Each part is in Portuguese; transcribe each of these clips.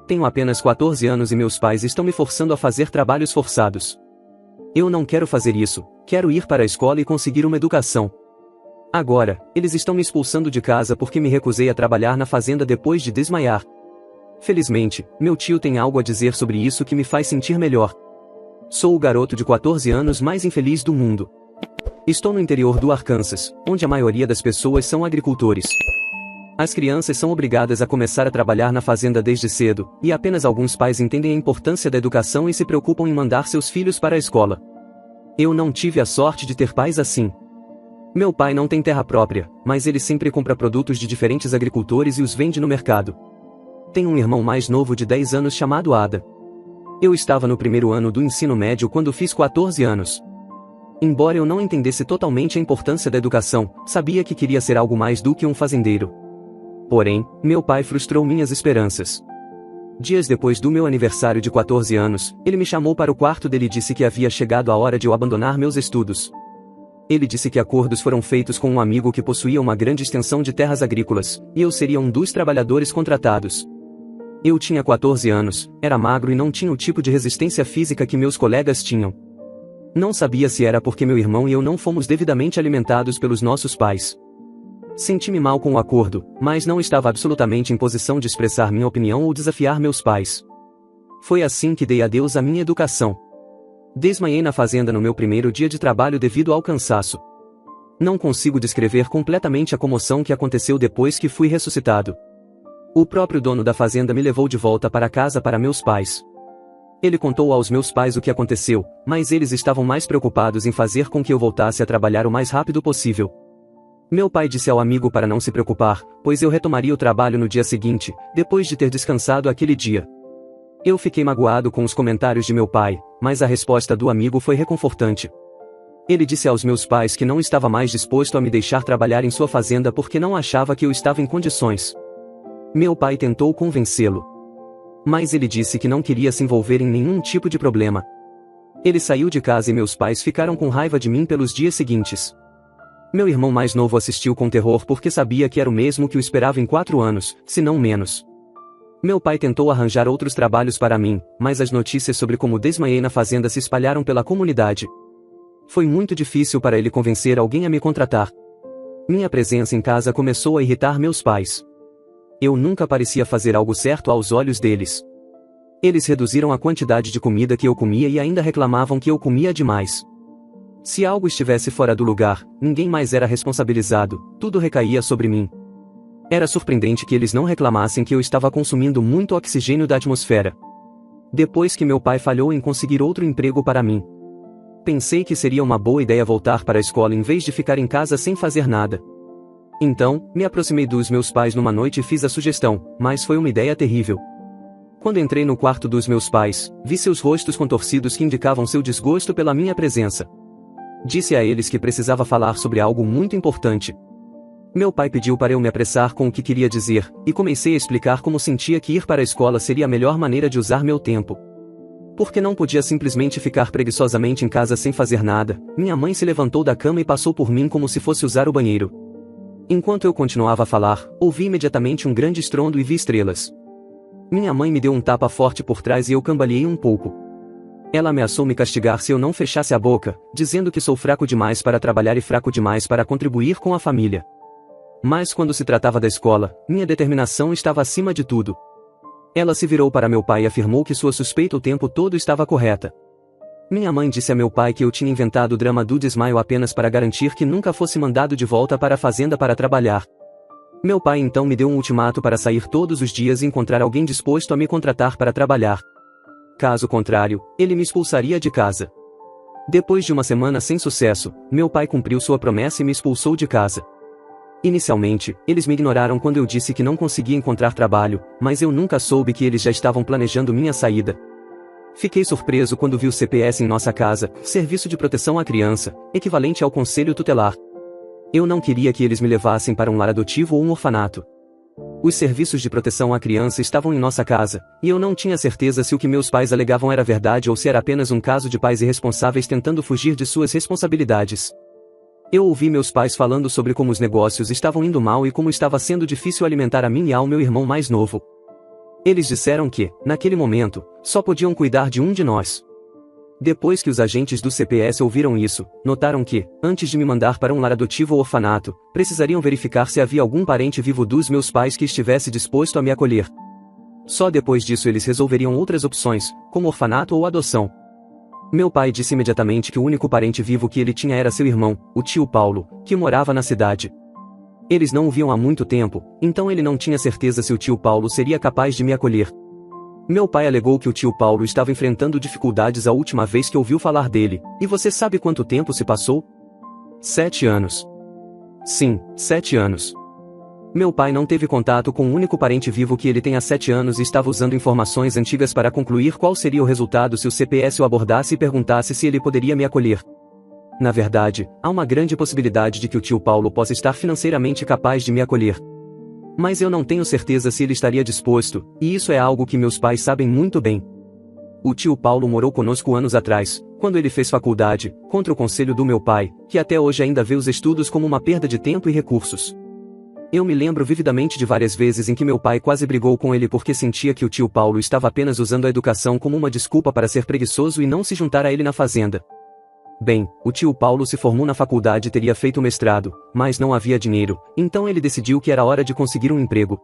Tenho apenas 14 anos e meus pais estão me forçando a fazer trabalhos forçados. Eu não quero fazer isso, quero ir para a escola e conseguir uma educação. Agora, eles estão me expulsando de casa porque me recusei a trabalhar na fazenda depois de desmaiar. Felizmente, meu tio tem algo a dizer sobre isso que me faz sentir melhor. Sou o garoto de 14 anos mais infeliz do mundo. Estou no interior do Arkansas, onde a maioria das pessoas são agricultores. As crianças são obrigadas a começar a trabalhar na fazenda desde cedo, e apenas alguns pais entendem a importância da educação e se preocupam em mandar seus filhos para a escola. Eu não tive a sorte de ter pais assim. Meu pai não tem terra própria, mas ele sempre compra produtos de diferentes agricultores e os vende no mercado. Tenho um irmão mais novo de 10 anos chamado Ada. Eu estava no primeiro ano do ensino médio quando fiz 14 anos. Embora eu não entendesse totalmente a importância da educação, sabia que queria ser algo mais do que um fazendeiro. Porém, meu pai frustrou minhas esperanças. Dias depois do meu aniversário de 14 anos, ele me chamou para o quarto dele e disse que havia chegado a hora de eu abandonar meus estudos. Ele disse que acordos foram feitos com um amigo que possuía uma grande extensão de terras agrícolas, e eu seria um dos trabalhadores contratados. Eu tinha 14 anos, era magro e não tinha o tipo de resistência física que meus colegas tinham. Não sabia se era porque meu irmão e eu não fomos devidamente alimentados pelos nossos pais. Senti-me mal com o acordo, mas não estava absolutamente em posição de expressar minha opinião ou desafiar meus pais. Foi assim que dei adeus à minha educação. Desmaiei na fazenda no meu primeiro dia de trabalho devido ao cansaço. Não consigo descrever completamente a comoção que aconteceu depois que fui ressuscitado. O próprio dono da fazenda me levou de volta para casa para meus pais. Ele contou aos meus pais o que aconteceu, mas eles estavam mais preocupados em fazer com que eu voltasse a trabalhar o mais rápido possível. Meu pai disse ao amigo para não se preocupar, pois eu retomaria o trabalho no dia seguinte, depois de ter descansado aquele dia. Eu fiquei magoado com os comentários de meu pai, mas a resposta do amigo foi reconfortante. Ele disse aos meus pais que não estava mais disposto a me deixar trabalhar em sua fazenda porque não achava que eu estava em condições. Meu pai tentou convencê-lo. Mas ele disse que não queria se envolver em nenhum tipo de problema. Ele saiu de casa e meus pais ficaram com raiva de mim pelos dias seguintes. Meu irmão mais novo assistiu com terror porque sabia que era o mesmo que o esperava em 4 anos, se não menos. Meu pai tentou arranjar outros trabalhos para mim, mas as notícias sobre como desmaiei na fazenda se espalharam pela comunidade. Foi muito difícil para ele convencer alguém a me contratar. Minha presença em casa começou a irritar meus pais. Eu nunca parecia fazer algo certo aos olhos deles. Eles reduziram a quantidade de comida que eu comia e ainda reclamavam que eu comia demais. Se algo estivesse fora do lugar, ninguém mais era responsabilizado, tudo recaía sobre mim. Era surpreendente que eles não reclamassem que eu estava consumindo muito oxigênio da atmosfera. Depois que meu pai falhou em conseguir outro emprego para mim, pensei que seria uma boa ideia voltar para a escola em vez de ficar em casa sem fazer nada. Então, me aproximei dos meus pais numa noite e fiz a sugestão, mas foi uma ideia terrível. Quando entrei no quarto dos meus pais, vi seus rostos contorcidos que indicavam seu desgosto pela minha presença. Disse a eles que precisava falar sobre algo muito importante. Meu pai pediu para eu me apressar com o que queria dizer, e comecei a explicar como sentia que ir para a escola seria a melhor maneira de usar meu tempo. Porque não podia simplesmente ficar preguiçosamente em casa sem fazer nada, minha mãe se levantou da cama e passou por mim como se fosse usar o banheiro. Enquanto eu continuava a falar, ouvi imediatamente um grande estrondo e vi estrelas. Minha mãe me deu um tapa forte por trás e eu cambaleei um pouco. Ela ameaçou me castigar se eu não fechasse a boca, dizendo que sou fraco demais para trabalhar e fraco demais para contribuir com a família. Mas quando se tratava da escola, minha determinação estava acima de tudo. Ela se virou para meu pai e afirmou que sua suspeita o tempo todo estava correta. Minha mãe disse a meu pai que eu tinha inventado o drama do desmaio apenas para garantir que nunca fosse mandado de volta para a fazenda para trabalhar. Meu pai então me deu um ultimato para sair todos os dias e encontrar alguém disposto a me contratar para trabalhar. Caso contrário, ele me expulsaria de casa. Depois de uma semana sem sucesso, meu pai cumpriu sua promessa e me expulsou de casa. Inicialmente, eles me ignoraram quando eu disse que não conseguia encontrar trabalho, mas eu nunca soube que eles já estavam planejando minha saída. Fiquei surpreso quando vi o CPS em nossa casa, Serviço de Proteção à Criança, equivalente ao Conselho Tutelar. Eu não queria que eles me levassem para um lar adotivo ou um orfanato. Os serviços de proteção à criança estavam em nossa casa, e eu não tinha certeza se o que meus pais alegavam era verdade ou se era apenas um caso de pais irresponsáveis tentando fugir de suas responsabilidades. Eu ouvi meus pais falando sobre como os negócios estavam indo mal e como estava sendo difícil alimentar a mim e ao meu irmão mais novo. Eles disseram que, naquele momento, só podiam cuidar de um de nós. Depois que os agentes do CPS ouviram isso, notaram que, antes de me mandar para um lar adotivo ou orfanato, precisariam verificar se havia algum parente vivo dos meus pais que estivesse disposto a me acolher. Só depois disso eles resolveriam outras opções, como orfanato ou adoção. Meu pai disse imediatamente que o único parente vivo que ele tinha era seu irmão, o tio Paulo, que morava na cidade. Eles não o viam há muito tempo, então ele não tinha certeza se o tio Paulo seria capaz de me acolher. Meu pai alegou que o tio Paulo estava enfrentando dificuldades a última vez que ouviu falar dele, e você sabe quanto tempo se passou? 7 anos. Sim, 7 anos. Meu pai não teve contato com o único parente vivo que ele tem há 7 anos e estava usando informações antigas para concluir qual seria o resultado se o CPS o abordasse e perguntasse se ele poderia me acolher. Na verdade, há uma grande possibilidade de que o tio Paulo possa estar financeiramente capaz de me acolher. Mas eu não tenho certeza se ele estaria disposto, e isso é algo que meus pais sabem muito bem. O tio Paulo morou conosco anos atrás, quando ele fez faculdade, contra o conselho do meu pai, que até hoje ainda vê os estudos como uma perda de tempo e recursos. Eu me lembro vividamente de várias vezes em que meu pai quase brigou com ele porque sentia que o tio Paulo estava apenas usando a educação como uma desculpa para ser preguiçoso e não se juntar a ele na fazenda. Bem, o tio Paulo se formou na faculdade e teria feito mestrado, mas não havia dinheiro, então ele decidiu que era hora de conseguir um emprego.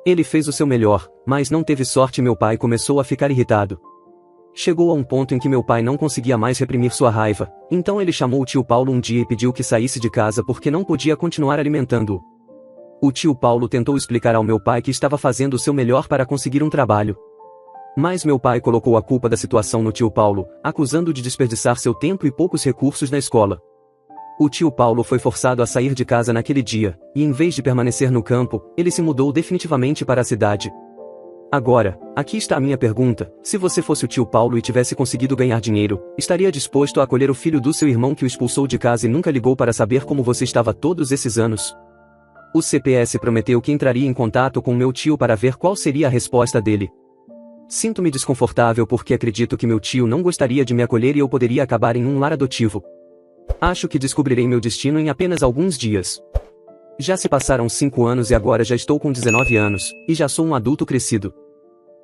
Ele fez o seu melhor, mas não teve sorte e meu pai começou a ficar irritado. Chegou a um ponto em que meu pai não conseguia mais reprimir sua raiva, então ele chamou o tio Paulo um dia e pediu que saísse de casa porque não podia continuar alimentando-o. O tio Paulo tentou explicar ao meu pai que estava fazendo o seu melhor para conseguir um trabalho. Mas meu pai colocou a culpa da situação no tio Paulo, acusando-o de desperdiçar seu tempo e poucos recursos na escola. O tio Paulo foi forçado a sair de casa naquele dia, e em vez de permanecer no campo, ele se mudou definitivamente para a cidade. Agora, aqui está a minha pergunta: se você fosse o tio Paulo e tivesse conseguido ganhar dinheiro, estaria disposto a acolher o filho do seu irmão que o expulsou de casa e nunca ligou para saber como você estava todos esses anos? O CPS prometeu que entraria em contato com meu tio para ver qual seria a resposta dele. Sinto-me desconfortável porque acredito que meu tio não gostaria de me acolher e eu poderia acabar em um lar adotivo. Acho que descobrirei meu destino em apenas alguns dias. Já se passaram 5 anos e agora já estou com 19 anos, e já sou um adulto crescido.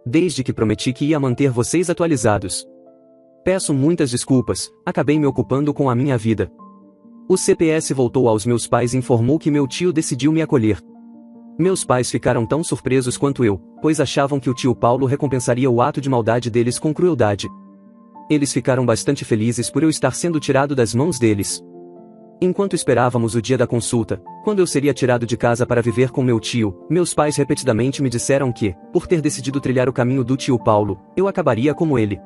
Desde que prometi que ia manter vocês atualizados. Peço muitas desculpas, acabei me ocupando com a minha vida. O CPS voltou aos meus pais e informou que meu tio decidiu me acolher. Meus pais ficaram tão surpresos quanto eu, pois achavam que o tio Paulo recompensaria o ato de maldade deles com crueldade. Eles ficaram bastante felizes por eu estar sendo tirado das mãos deles. Enquanto esperávamos o dia da consulta, quando eu seria tirado de casa para viver com meu tio, meus pais repetidamente me disseram que, por ter decidido trilhar o caminho do tio Paulo, eu acabaria como ele.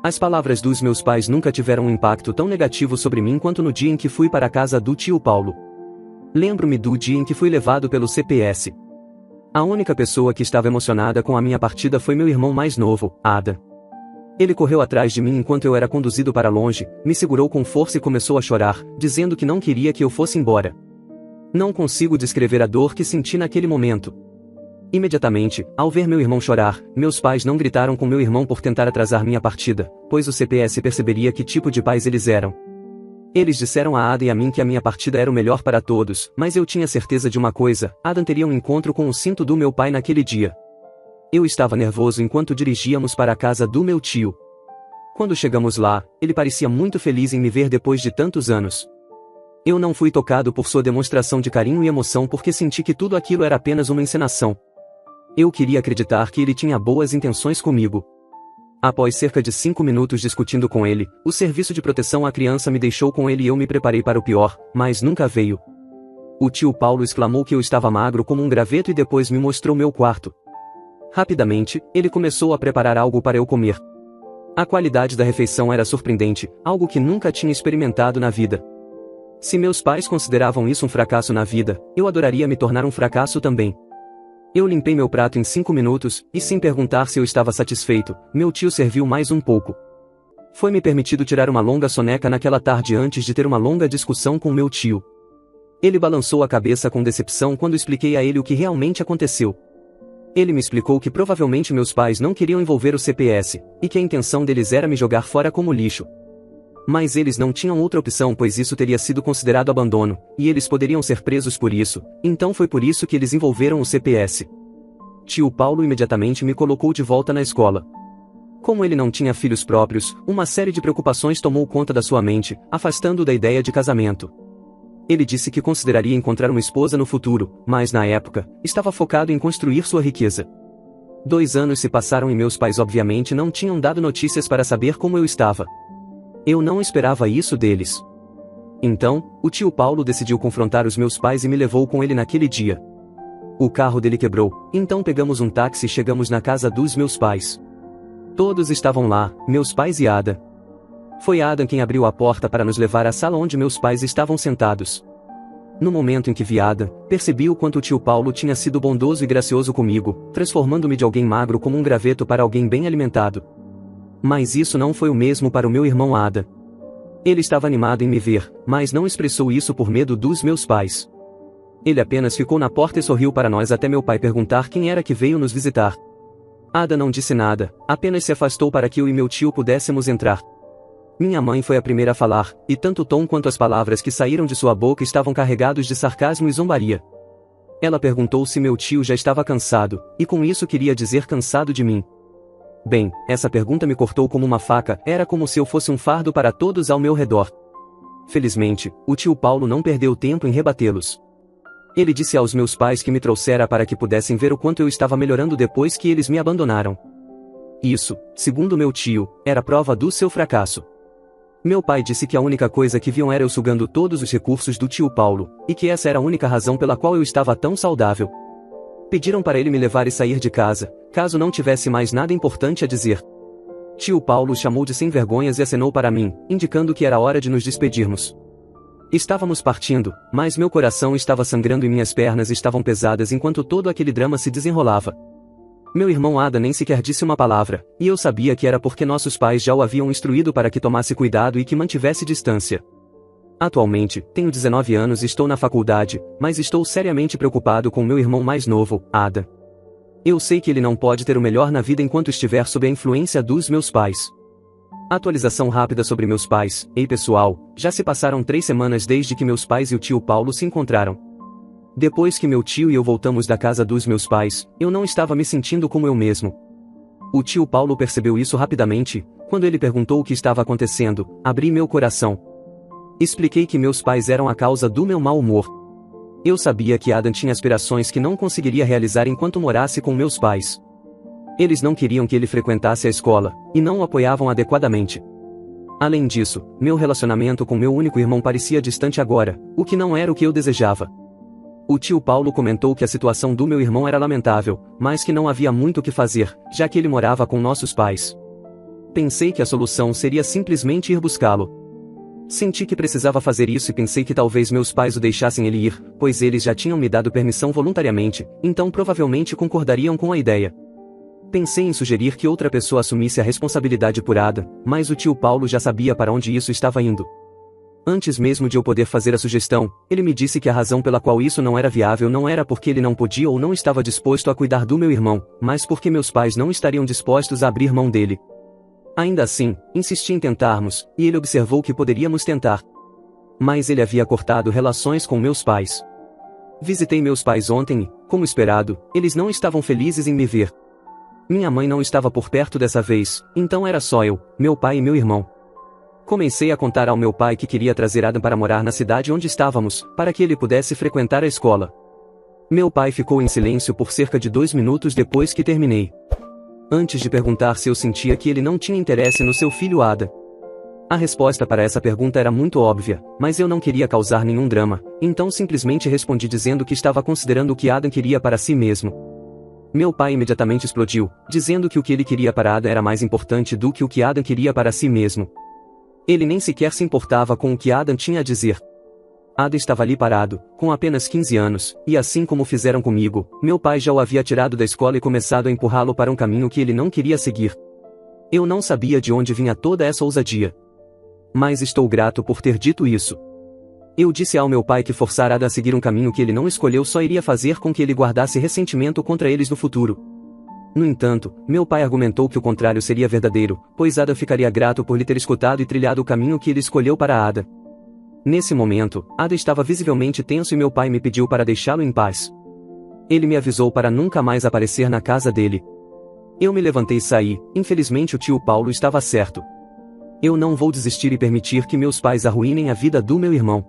As palavras dos meus pais nunca tiveram um impacto tão negativo sobre mim quanto no dia em que fui para a casa do tio Paulo. Lembro-me do dia em que fui levado pelo CPS. A única pessoa que estava emocionada com a minha partida foi meu irmão mais novo, Ada. Ele correu atrás de mim enquanto eu era conduzido para longe, me segurou com força e começou a chorar, dizendo que não queria que eu fosse embora. Não consigo descrever a dor que senti naquele momento. Imediatamente, ao ver meu irmão chorar, meus pais não gritaram com meu irmão por tentar atrasar minha partida, pois o CPS perceberia que tipo de pais eles eram. Eles disseram a Ada e a mim que a minha partida era o melhor para todos, mas eu tinha certeza de uma coisa: Adam teria um encontro com o cinto do meu pai naquele dia. Eu estava nervoso enquanto dirigíamos para a casa do meu tio. Quando chegamos lá, ele parecia muito feliz em me ver depois de tantos anos. Eu não fui tocado por sua demonstração de carinho e emoção porque senti que tudo aquilo era apenas uma encenação. Eu queria acreditar que ele tinha boas intenções comigo. Após cerca de 5 minutos discutindo com ele, o serviço de proteção à criança me deixou com ele e eu me preparei para o pior, mas nunca veio. O tio Paulo exclamou que eu estava magro como um graveto e depois me mostrou meu quarto. Rapidamente, ele começou a preparar algo para eu comer. A qualidade da refeição era surpreendente, algo que nunca tinha experimentado na vida. Se meus pais consideravam isso um fracasso na vida, eu adoraria me tornar um fracasso também. Eu limpei meu prato em 5 minutos, e sem perguntar se eu estava satisfeito, meu tio serviu mais um pouco. Foi-me permitido tirar uma longa soneca naquela tarde antes de ter uma longa discussão com meu tio. Ele balançou a cabeça com decepção quando expliquei a ele o que realmente aconteceu. Ele me explicou que provavelmente meus pais não queriam envolver o CPS, e que a intenção deles era me jogar fora como lixo. Mas eles não tinham outra opção pois isso teria sido considerado abandono, e eles poderiam ser presos por isso, então foi por isso que eles envolveram o CPS. Tio Paulo imediatamente me colocou de volta na escola. Como ele não tinha filhos próprios, uma série de preocupações tomou conta da sua mente, afastando-o da ideia de casamento. Ele disse que consideraria encontrar uma esposa no futuro, mas na época, estava focado em construir sua riqueza. 2 anos se passaram e meus pais obviamente não tinham dado notícias para saber como eu estava. Eu não esperava isso deles. Então, o tio Paulo decidiu confrontar os meus pais e me levou com ele naquele dia. O carro dele quebrou, então pegamos um táxi e chegamos na casa dos meus pais. Todos estavam lá, meus pais e Ada. Foi Adam quem abriu a porta para nos levar à sala onde meus pais estavam sentados. No momento em que vi Ada, percebi o quanto o tio Paulo tinha sido bondoso e gracioso comigo, transformando-me de alguém magro como um graveto para alguém bem alimentado. Mas isso não foi o mesmo para o meu irmão Ada. Ele estava animado em me ver, mas não expressou isso por medo dos meus pais. Ele apenas ficou na porta e sorriu para nós até meu pai perguntar quem era que veio nos visitar. Ada não disse nada, apenas se afastou para que eu e meu tio pudéssemos entrar. Minha mãe foi a primeira a falar, e tanto o tom quanto as palavras que saíram de sua boca estavam carregados de sarcasmo e zombaria. Ela perguntou se meu tio já estava cansado, e com isso queria dizer cansado de mim. Bem, essa pergunta me cortou como uma faca, era como se eu fosse um fardo para todos ao meu redor. Felizmente, o tio Paulo não perdeu tempo em rebatê-los. Ele disse aos meus pais que me trouxera para que pudessem ver o quanto eu estava melhorando depois que eles me abandonaram. Isso, segundo meu tio, era prova do seu fracasso. Meu pai disse que a única coisa que viam era eu sugando todos os recursos do tio Paulo, e que essa era a única razão pela qual eu estava tão saudável. Pediram para ele me levar e sair de casa, caso não tivesse mais nada importante a dizer. Tio Paulo chamou de sem vergonhas e acenou para mim, indicando que era hora de nos despedirmos. Estávamos partindo, mas meu coração estava sangrando e minhas pernas estavam pesadas enquanto todo aquele drama se desenrolava. Meu irmão Ada nem sequer disse uma palavra, e eu sabia que era porque nossos pais já o haviam instruído para que tomasse cuidado e que mantivesse distância. Atualmente, tenho 19 anos e estou na faculdade, mas estou seriamente preocupado com meu irmão mais novo, Ada. Eu sei que ele não pode ter o melhor na vida enquanto estiver sob a influência dos meus pais. Atualização rápida sobre meus pais. Ei pessoal, já se passaram 3 semanas desde que meus pais e o tio Paulo se encontraram. Depois que meu tio e eu voltamos da casa dos meus pais, eu não estava me sentindo como eu mesmo. O tio Paulo percebeu isso rapidamente, quando ele perguntou o que estava acontecendo, abri meu coração. Expliquei que meus pais eram a causa do meu mau humor. Eu sabia que Adam tinha aspirações que não conseguiria realizar enquanto morasse com meus pais. Eles não queriam que ele frequentasse a escola, e não o apoiavam adequadamente. Além disso, meu relacionamento com meu único irmão parecia distante agora, o que não era o que eu desejava. O tio Paulo comentou que a situação do meu irmão era lamentável, mas que não havia muito o que fazer, já que ele morava com nossos pais. Pensei que a solução seria simplesmente ir buscá-lo. Senti que precisava fazer isso e pensei que talvez meus pais o deixassem ele ir, pois eles já tinham me dado permissão voluntariamente, então provavelmente concordariam com a ideia. Pensei em sugerir que outra pessoa assumisse a responsabilidade por Ada, mas o tio Paulo já sabia para onde isso estava indo. Antes mesmo de eu poder fazer a sugestão, ele me disse que a razão pela qual isso não era viável não era porque ele não podia ou não estava disposto a cuidar do meu irmão, mas porque meus pais não estariam dispostos a abrir mão dele. Ainda assim, insisti em tentarmos, e ele observou que poderíamos tentar. Mas ele havia cortado relações com meus pais. Visitei meus pais ontem e, como esperado, eles não estavam felizes em me ver. Minha mãe não estava por perto dessa vez, então era só eu, meu pai e meu irmão. Comecei a contar ao meu pai que queria trazer Adam para morar na cidade onde estávamos, para que ele pudesse frequentar a escola. Meu pai ficou em silêncio por cerca de 2 minutos depois que terminei. Antes de perguntar se eu sentia que ele não tinha interesse no seu filho Ada. A resposta para essa pergunta era muito óbvia, mas eu não queria causar nenhum drama, então simplesmente respondi dizendo que estava considerando o que Adam queria para si mesmo. Meu pai imediatamente explodiu, dizendo que o que ele queria para Adam era mais importante do que o que Adam queria para si mesmo. Ele nem sequer se importava com o que Adam tinha a dizer. Ada estava ali parado, com apenas 15 anos, e assim como fizeram comigo, meu pai já o havia tirado da escola e começado a empurrá-lo para um caminho que ele não queria seguir. Eu não sabia de onde vinha toda essa ousadia. Mas estou grato por ter dito isso. Eu disse ao meu pai que forçar Ada a seguir um caminho que ele não escolheu só iria fazer com que ele guardasse ressentimento contra eles no futuro. No entanto, meu pai argumentou que o contrário seria verdadeiro, pois Ada ficaria grato por lhe ter escutado e trilhado o caminho que ele escolheu para Ada. Nesse momento, Ada estava visivelmente tenso e meu pai me pediu para deixá-lo em paz. Ele me avisou para nunca mais aparecer na casa dele. Eu me levantei e saí. Infelizmente o tio Paulo estava certo. Eu não vou desistir e permitir que meus pais arruinem a vida do meu irmão.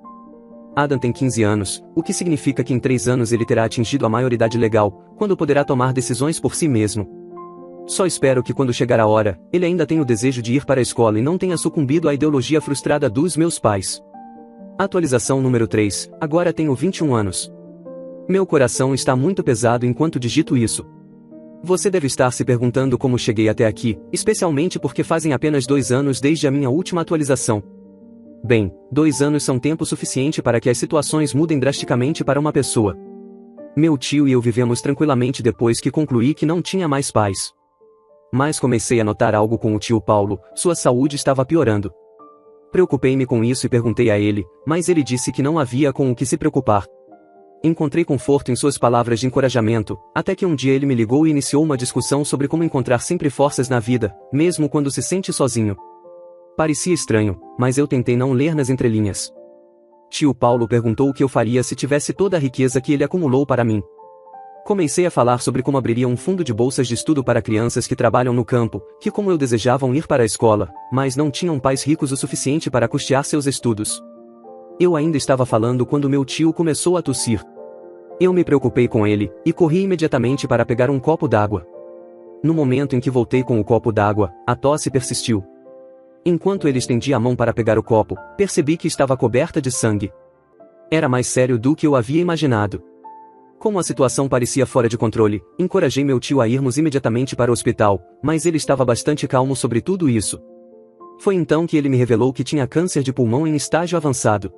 Adam tem 15 anos, o que significa que em 3 anos ele terá atingido a maioridade legal, quando poderá tomar decisões por si mesmo. Só espero que quando chegar a hora, ele ainda tenha o desejo de ir para a escola e não tenha sucumbido à ideologia frustrada dos meus pais. Atualização número 3, agora tenho 21 anos. Meu coração está muito pesado enquanto digito isso. Você deve estar se perguntando como cheguei até aqui, especialmente porque fazem apenas 2 anos desde a minha última atualização. Bem, 2 anos são tempo suficiente para que as situações mudem drasticamente para uma pessoa. Meu tio e eu vivemos tranquilamente depois que concluí que não tinha mais pais. Mas comecei a notar algo com o tio Paulo, sua saúde estava piorando. Preocupei-me com isso e perguntei a ele, mas ele disse que não havia com o que se preocupar. Encontrei conforto em suas palavras de encorajamento, até que um dia ele me ligou e iniciou uma discussão sobre como encontrar sempre forças na vida, mesmo quando se sente sozinho. Parecia estranho, mas eu tentei não ler nas entrelinhas. Tio Paulo perguntou o que eu faria se tivesse toda a riqueza que ele acumulou para mim. Comecei a falar sobre como abriria um fundo de bolsas de estudo para crianças que trabalham no campo, que como eu desejavam ir para a escola, mas não tinham pais ricos o suficiente para custear seus estudos. Eu ainda estava falando quando meu tio começou a tossir. Eu me preocupei com ele, e corri imediatamente para pegar um copo d'água. No momento em que voltei com o copo d'água, a tosse persistiu. Enquanto ele estendia a mão para pegar o copo, percebi que estava coberta de sangue. Era mais sério do que eu havia imaginado. Como a situação parecia fora de controle, encorajei meu tio a irmos imediatamente para o hospital, mas ele estava bastante calmo sobre tudo isso. Foi então que ele me revelou que tinha câncer de pulmão em estágio avançado.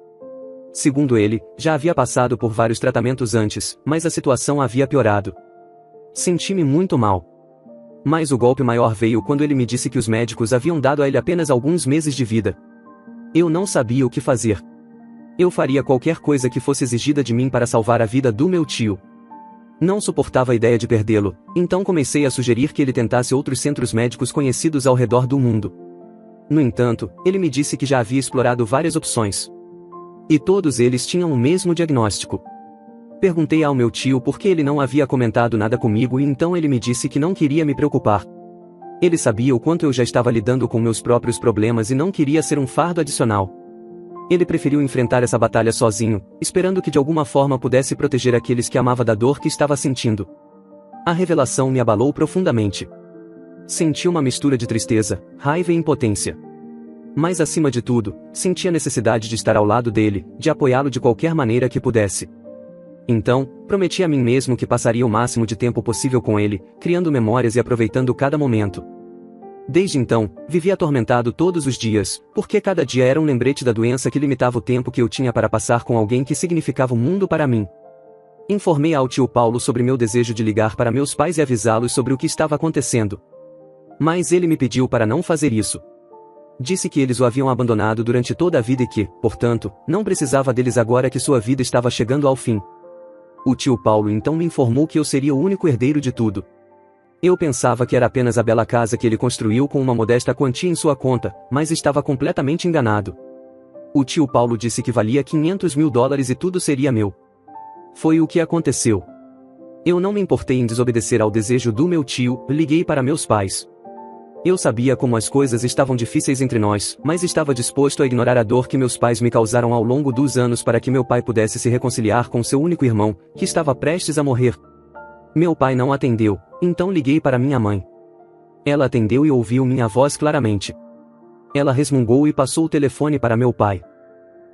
Segundo ele, já havia passado por vários tratamentos antes, mas a situação havia piorado. Senti-me muito mal. Mas o golpe maior veio quando ele me disse que os médicos haviam dado a ele apenas alguns meses de vida. Eu não sabia o que fazer. Eu faria qualquer coisa que fosse exigida de mim para salvar a vida do meu tio. Não suportava a ideia de perdê-lo, então comecei a sugerir que ele tentasse outros centros médicos conhecidos ao redor do mundo. No entanto, ele me disse que já havia explorado várias opções. E todos eles tinham o mesmo diagnóstico. Perguntei ao meu tio por que ele não havia comentado nada comigo e então ele me disse que não queria me preocupar. Ele sabia o quanto eu já estava lidando com meus próprios problemas e não queria ser um fardo adicional. Ele preferiu enfrentar essa batalha sozinho, esperando que de alguma forma pudesse proteger aqueles que amava da dor que estava sentindo. A revelação me abalou profundamente. Senti uma mistura de tristeza, raiva e impotência. Mas acima de tudo, senti a necessidade de estar ao lado dele, de apoiá-lo de qualquer maneira que pudesse. Então, prometi a mim mesmo que passaria o máximo de tempo possível com ele, criando memórias e aproveitando cada momento. Desde então, vivi atormentado todos os dias, porque cada dia era um lembrete da doença que limitava o tempo que eu tinha para passar com alguém que significava o mundo para mim. Informei ao tio Paulo sobre meu desejo de ligar para meus pais e avisá-los sobre o que estava acontecendo. Mas ele me pediu para não fazer isso. Disse que eles o haviam abandonado durante toda a vida e que, portanto, não precisava deles agora que sua vida estava chegando ao fim. O tio Paulo então me informou que eu seria o único herdeiro de tudo. Eu pensava que era apenas a bela casa que ele construiu com uma modesta quantia em sua conta, mas estava completamente enganado. O tio Paulo disse que valia $500.000 e tudo seria meu. Foi o que aconteceu. Eu não me importei em desobedecer ao desejo do meu tio, liguei para meus pais. Eu sabia como as coisas estavam difíceis entre nós, mas estava disposto a ignorar a dor que meus pais me causaram ao longo dos anos para que meu pai pudesse se reconciliar com seu único irmão, que estava prestes a morrer. Meu pai não atendeu, então liguei para minha mãe. Ela atendeu e ouviu minha voz claramente. Ela resmungou e passou o telefone para meu pai.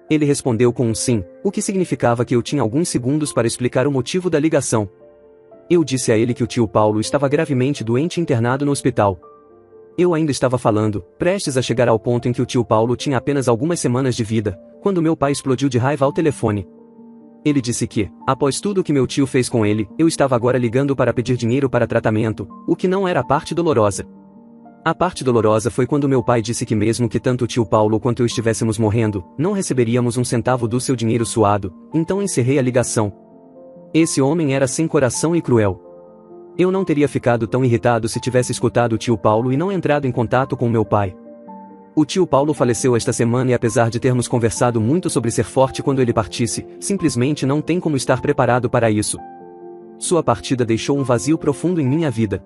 Ele respondeu com um sim, o que significava que eu tinha alguns segundos para explicar o motivo da ligação. Eu disse a ele que o tio Paulo estava gravemente doente e internado no hospital. Eu ainda estava falando, prestes a chegar ao ponto em que o tio Paulo tinha apenas algumas semanas de vida, quando meu pai explodiu de raiva ao telefone. Ele disse que, após tudo o que meu tio fez com ele, eu estava agora ligando para pedir dinheiro para tratamento, o que não era a parte dolorosa. A parte dolorosa foi quando meu pai disse que mesmo que tanto o tio Paulo quanto eu estivéssemos morrendo, não receberíamos um centavo do seu dinheiro suado, então encerrei a ligação. Esse homem era sem coração e cruel. Eu não teria ficado tão irritado se tivesse escutado o tio Paulo e não entrado em contato com meu pai. O tio Paulo faleceu esta semana e apesar de termos conversado muito sobre ser forte quando ele partisse, simplesmente não tem como estar preparado para isso. Sua partida deixou um vazio profundo em minha vida.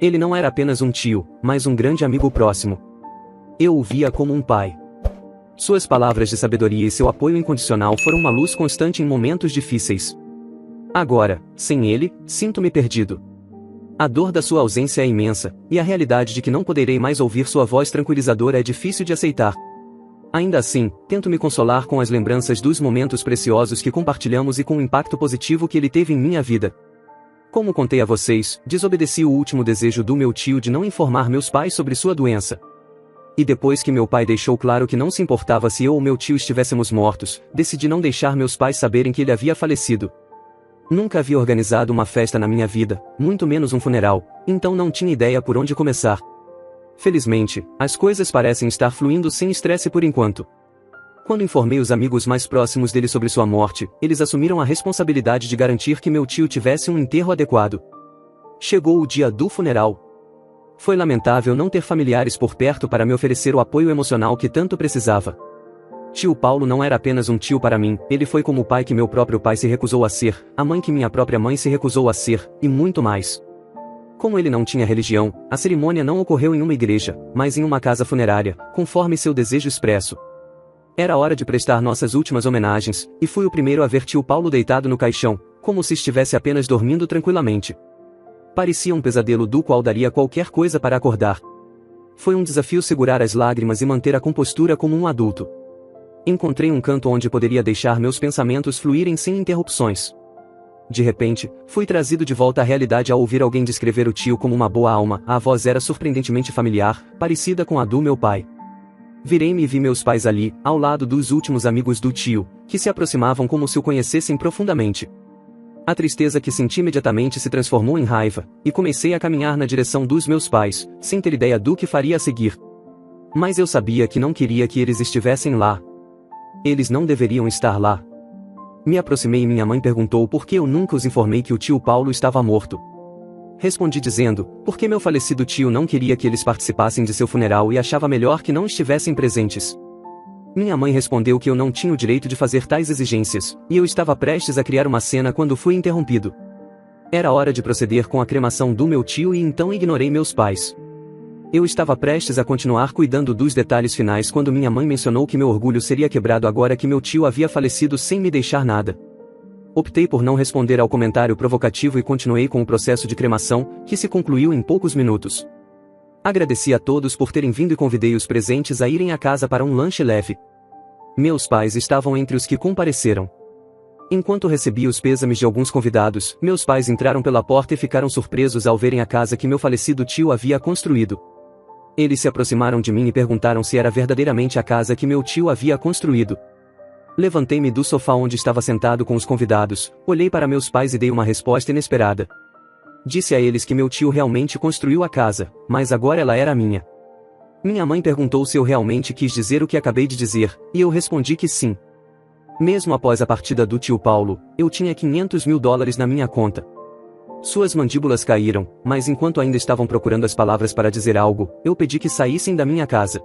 Ele não era apenas um tio, mas um grande amigo próximo. Eu o via como um pai. Suas palavras de sabedoria e seu apoio incondicional foram uma luz constante em momentos difíceis. Agora, sem ele, sinto-me perdido. A dor da sua ausência é imensa, e a realidade de que não poderei mais ouvir sua voz tranquilizadora é difícil de aceitar. Ainda assim, tento me consolar com as lembranças dos momentos preciosos que compartilhamos e com o impacto positivo que ele teve em minha vida. Como contei a vocês, desobedeci o último desejo do meu tio de não informar meus pais sobre sua doença. E depois que meu pai deixou claro que não se importava se eu ou meu tio estivéssemos mortos, decidi não deixar meus pais saberem que ele havia falecido. Nunca havia organizado uma festa na minha vida, muito menos um funeral, então não tinha ideia por onde começar. Felizmente, as coisas parecem estar fluindo sem estresse por enquanto. Quando informei os amigos mais próximos dele sobre sua morte, eles assumiram a responsabilidade de garantir que meu tio tivesse um enterro adequado. Chegou o dia do funeral. Foi lamentável não ter familiares por perto para me oferecer o apoio emocional que tanto precisava. Tio Paulo não era apenas um tio para mim, ele foi como o pai que meu próprio pai se recusou a ser, a mãe que minha própria mãe se recusou a ser, e muito mais. Como ele não tinha religião, a cerimônia não ocorreu em uma igreja, mas em uma casa funerária, conforme seu desejo expresso. Era hora de prestar nossas últimas homenagens, e fui o primeiro a ver tio Paulo deitado no caixão, como se estivesse apenas dormindo tranquilamente. Parecia um pesadelo do qual daria qualquer coisa para acordar. Foi um desafio segurar as lágrimas e manter a compostura como um adulto. Encontrei um canto onde poderia deixar meus pensamentos fluírem sem interrupções. De repente, fui trazido de volta à realidade ao ouvir alguém descrever o tio como uma boa alma. A voz era surpreendentemente familiar, parecida com a do meu pai. Virei-me e vi meus pais ali, ao lado dos últimos amigos do tio, que se aproximavam como se o conhecessem profundamente. A tristeza que senti imediatamente se transformou em raiva, e comecei a caminhar na direção dos meus pais, sem ter ideia do que faria a seguir. Mas eu sabia que não queria que eles estivessem lá. Eles não deveriam estar lá. Me aproximei e minha mãe perguntou por que eu nunca os informei que o tio Paulo estava morto. Respondi dizendo, porque meu falecido tio não queria que eles participassem de seu funeral e achava melhor que não estivessem presentes. Minha mãe respondeu que eu não tinha o direito de fazer tais exigências, e eu estava prestes a criar uma cena quando fui interrompido. Era hora de proceder com a cremação do meu tio e então ignorei meus pais. Eu estava prestes a continuar cuidando dos detalhes finais quando minha mãe mencionou que meu orgulho seria quebrado agora que meu tio havia falecido sem me deixar nada. Optei por não responder ao comentário provocativo e continuei com o processo de cremação, que se concluiu em poucos minutos. Agradeci a todos por terem vindo e convidei os presentes a irem à casa para um lanche leve. Meus pais estavam entre os que compareceram. Enquanto recebia os pêsames de alguns convidados, meus pais entraram pela porta e ficaram surpresos ao verem a casa que meu falecido tio havia construído. Eles se aproximaram de mim e perguntaram se era verdadeiramente a casa que meu tio havia construído. Levantei-me do sofá onde estava sentado com os convidados, olhei para meus pais e dei uma resposta inesperada. Disse a eles que meu tio realmente construiu a casa, mas agora ela era minha. Minha mãe perguntou se eu realmente quis dizer o que acabei de dizer, e eu respondi que sim. Mesmo após a partida do tio Paulo, eu tinha $500.000 na minha conta. Suas mandíbulas caíram, mas enquanto ainda estavam procurando as palavras para dizer algo, eu pedi que saíssem da minha casa.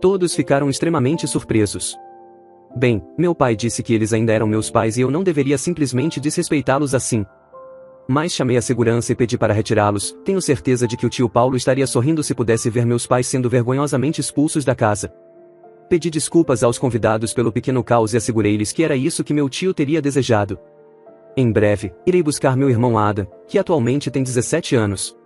Todos ficaram extremamente surpresos. Bem, meu pai disse que eles ainda eram meus pais e eu não deveria simplesmente desrespeitá-los assim. Mas chamei a segurança e pedi para retirá-los. Tenho certeza de que o tio Paulo estaria sorrindo se pudesse ver meus pais sendo vergonhosamente expulsos da casa. Pedi desculpas aos convidados pelo pequeno caos e assegurei-lhes que era isso que meu tio teria desejado. Em breve, irei buscar meu irmão Adam, que atualmente tem 17 anos.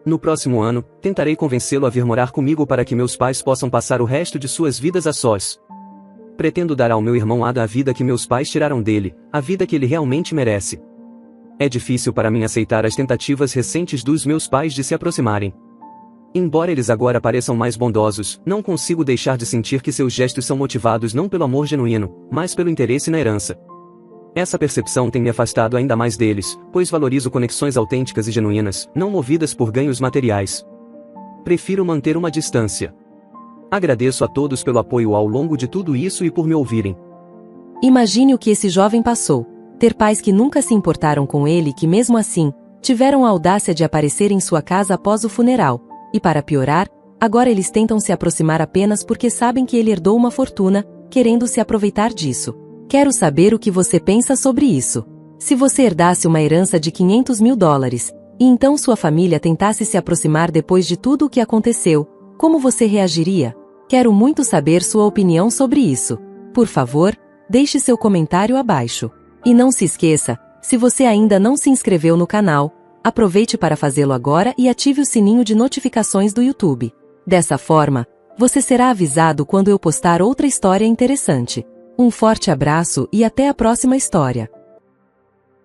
No próximo ano, tentarei convencê-lo a vir morar comigo para que meus pais possam passar o resto de suas vidas a sós. Pretendo dar ao meu irmão Adam a vida que meus pais tiraram dele, a vida que ele realmente merece. É difícil para mim aceitar as tentativas recentes dos meus pais de se aproximarem. Embora eles agora pareçam mais bondosos, não consigo deixar de sentir que seus gestos são motivados não pelo amor genuíno, mas pelo interesse na herança. Essa percepção tem me afastado ainda mais deles, pois valorizo conexões autênticas e genuínas, não movidas por ganhos materiais. Prefiro manter uma distância. Agradeço a todos pelo apoio ao longo de tudo isso e por me ouvirem. Imagine o que esse jovem passou. Ter pais que nunca se importaram com ele e que mesmo assim, tiveram a audácia de aparecer em sua casa após o funeral. E para piorar, agora eles tentam se aproximar apenas porque sabem que ele herdou uma fortuna, querendo se aproveitar disso. Quero saber o que você pensa sobre isso. Se você herdasse uma herança de $500 mil, e então sua família tentasse se aproximar depois de tudo o que aconteceu, como você reagiria? Quero muito saber sua opinião sobre isso. Por favor, deixe seu comentário abaixo. E não se esqueça, se você ainda não se inscreveu no canal, aproveite para fazê-lo agora e ative o sininho de notificações do YouTube. Dessa forma, você será avisado quando eu postar outra história interessante. Um forte abraço e até a próxima história.